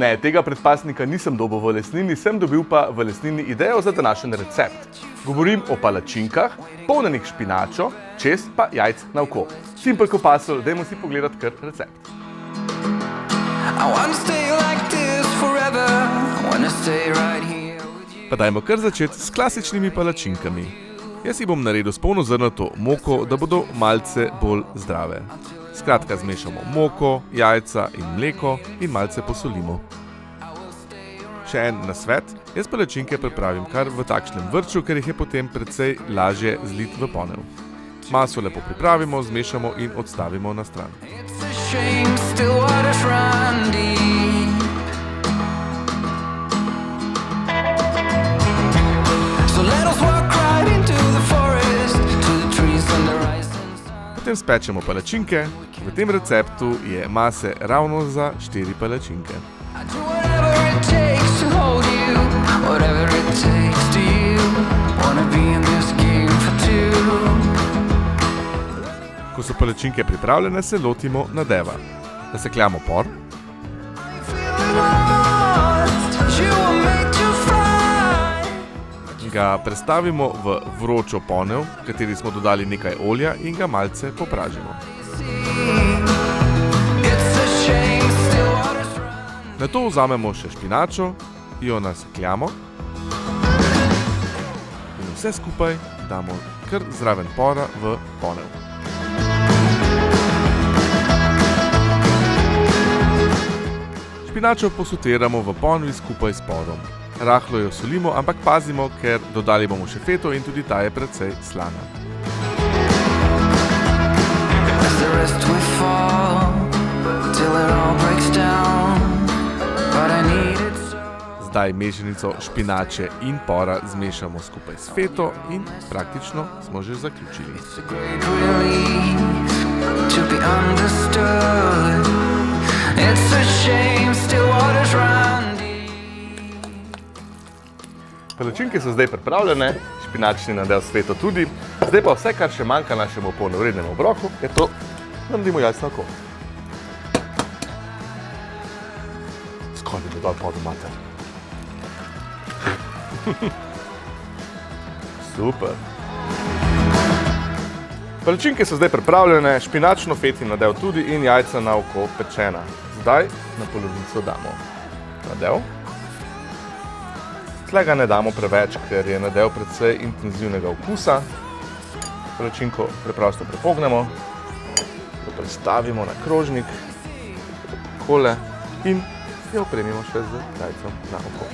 Ne, tega predpasnika nisem dobil v lesnini, sem dobil pa v lesnini idejo za današnji recept. Govorim o palačinkah, polnjenih špinačo, čez pa jajc na oko. Simple kot pasel, dajmo si pogledati kar recept. Pa dajmo kar začeti s klasičnimi palačinkami. Jaz si bom naredil s polnozrnato moko, da bodo malce bolj zdrave. Skratka, zmešamo moko, jajca in mleko in malce posolimo. Še en nasvet, jaz palačinke pripravim kar v takšnem vrču, ker jih je potem precej lažje zliti v ponev. Maso lepo pripravimo, zmešamo in odstavimo na stran. Potem spečemo palačinke. V tem receptu je mase ravno za 4 palačinke. Ko so palačinke pripravljene, se lotimo nadeva. Nasekljamo por. Ga prestavimo v vročo ponev, v kateri smo dodali nekaj olja in ga malce popražimo. Nato vzamemo še špinačo, jo nasekljamo in vse skupaj damo kar zraven pora v ponev. Špinačo posotiramo v ponvi skupaj s porom. Rahlo jo solimo, ampak pazimo, ker dodali bomo še feto in tudi ta je precej slana. Zdaj mešanico špinače in pora zmešamo skupaj s feto in praktično smo že zaključili. Palačinke so zdaj pripravljene, špinačni nadev s feto tudi. Zdaj pa vse, kar še manjka našemu polnovrednemu obroku, je to, da naredimo jajc na oko. Skoj bi dodal pod mater. Super. Palačinke so zdaj pripravljene, špinačno-fetni nadev tudi in jajca na oko pečena. Zdaj na polovico damo nadev. Tle ga ne damo preveč, ker je nadev precej intenzivnega okusa. Palačinko preprosto prepognemo, jo prestavimo na krožnik, takole in jo opremimo še z jajcem na oko.